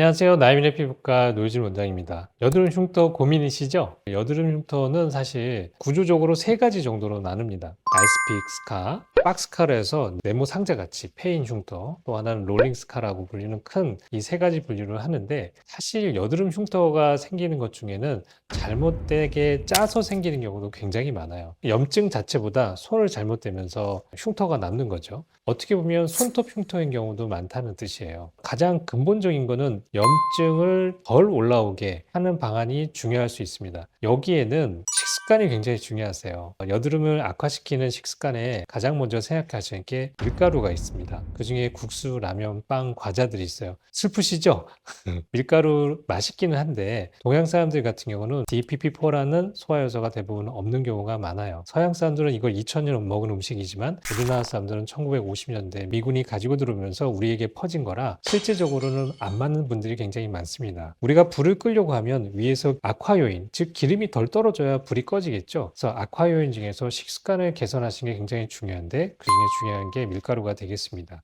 안녕하세요. 나이민의 피부과 노유진 원장입니다. 여드름 흉터 고민이시죠? 여드름 흉터는 사실 구조적으로 세 가지 정도로 나눕니다. 아이스픽 스카, 박스카로 해서 네모 상자같이 패인 흉터, 또 하나는 롤링 스카라고 불리는 큰 이 세 가지 분류를 하는데, 사실 여드름 흉터가 생기는 것 중에는 잘못되게 짜서 생기는 경우도 굉장히 많아요. 염증 자체보다 손을 잘못대면서 흉터가 남는 거죠. 어떻게 보면 손톱 흉터인 경우도 많다는 뜻이에요. 가장 근본적인 거는 염증을 덜 올라오게 하는 방안이 중요할 수 있습니다. 여기에는 식습관이 굉장히 중요하세요. 여드름을 악화시키는 식습관에 가장 먼저 생각하시는 게 밀가루가 있습니다. 그 중에 국수, 라면, 빵, 과자들이 있어요. 슬프시죠? 밀가루 맛있기는 한데 동양 사람들 같은 경우는 DPP4라는 소화효소가 대부분 없는 경우가 많아요. 서양 사람들은 이걸 2000년 먹은 음식이지만 우리나라 사람들은 1950년대 미군이 가지고 들어오면서 우리에게 퍼진 거라 실제적으로는 안 맞는 분들이 굉장히 많습니다. 우리가 불을 끄려고 하면 위에서 악화요인, 즉 기름이 덜 떨어져야 불이 꺼지겠죠. 그래서 악화요인 중에서 식습관을 개선하시는 게 굉장히 중요한데 그 중에 중요한 게 밀가루가 되겠습니다.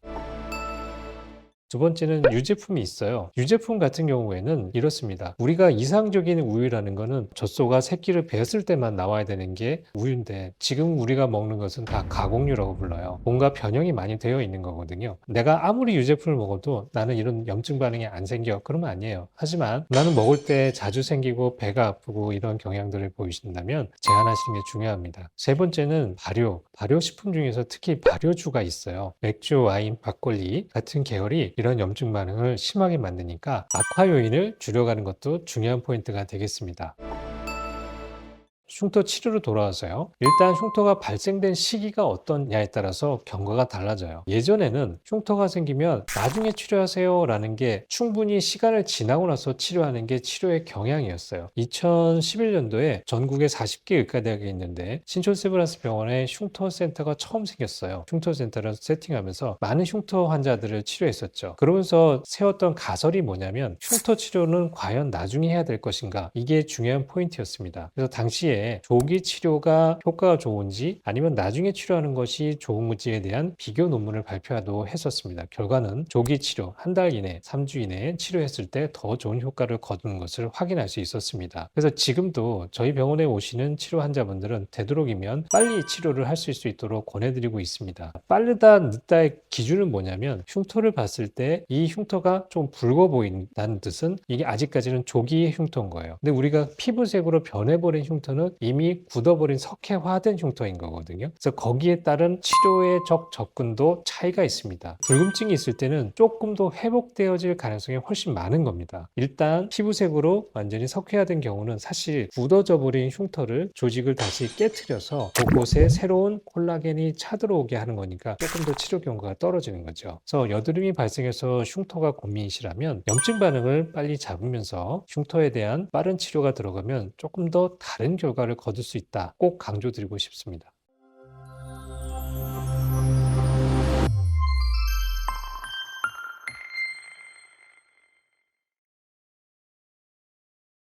두 번째는 유제품이 있어요. 유제품 같은 경우에는 이렇습니다. 우리가 이상적인 우유라는 거는 젖소가 새끼를 베었을 때만 나와야 되는 게 우유인데 지금 우리가 먹는 것은 다 가공유라고 불러요. 뭔가 변형이 많이 되어 있는 거거든요. 내가 아무리 유제품을 먹어도 나는 이런 염증 반응이 안 생겨. 그러면 아니에요. 하지만 나는 먹을 때 자주 생기고 배가 아프고 이런 경향들을 보이신다면 제한하시는 게 중요합니다. 세 번째는 발효. 발효식품 중에서 특히 발효주가 있어요. 맥주, 와인, 막걸리 같은 계열이 이런 염증 반응을 심하게 만드니까 악화 요인을 줄여가는 것도 중요한 포인트가 되겠습니다. 흉터 치료로 돌아와서요. 일단 흉터가 발생된 시기가 어떠냐에 따라서 경과가 달라져요. 예전에는 흉터가 생기면 나중에 치료하세요 라는 게 충분히 시간을 지나고 나서 치료하는 게 치료의 경향이었어요. 2011년도에 전국에 40개 의과대학이 있는데 신촌 세브란스 병원에 흉터 센터가 처음 생겼어요. 흉터 센터를 세팅하면서 많은 흉터 환자들을 치료했었죠. 그러면서 세웠던 가설이 뭐냐면 흉터 치료는 과연 나중에 해야 될 것인가, 이게 중요한 포인트였습니다. 그래서 당시에 조기 치료가 효과가 좋은지 아니면 나중에 치료하는 것이 좋은지에 대한 비교 논문을 발표하도 했었습니다. 결과는 조기 치료 한 달 이내, 3주 이내에 치료했을 때 더 좋은 효과를 거두는 것을 확인할 수 있었습니다. 그래서 지금도 저희 병원에 오시는 치료 환자분들은 되도록이면 빨리 치료를 하실 수 있도록 권해드리고 있습니다. 빠르다, 늦다의 기준은 뭐냐면 흉터를 봤을 때 이 흉터가 좀 붉어 보인다는 뜻은 이게 아직까지는 조기의 흉터인 거예요. 근데 우리가 피부색으로 변해버린 흉터는 이미 굳어버린 석회화된 흉터인 거거든요. 그래서 거기에 따른 치료의 접근도 차이가 있습니다. 붉음증이 있을 때는 조금 더 회복되어질 가능성이 훨씬 많은 겁니다. 일단 피부색으로 완전히 석회화된 경우는 사실 굳어져 버린 흉터를 조직을 다시 깨트려서 그곳에 새로운 콜라겐이 차들어오게 하는 거니까 조금 더 치료 경과가 떨어지는 거죠. 그래서 여드름이 발생해서 흉터가 고민이시라면 염증 반응을 빨리 잡으면서 흉터에 대한 빠른 치료가 들어가면 조금 더 다른 결과를 거둘 수 있다. 꼭 강조드리고 싶습니다.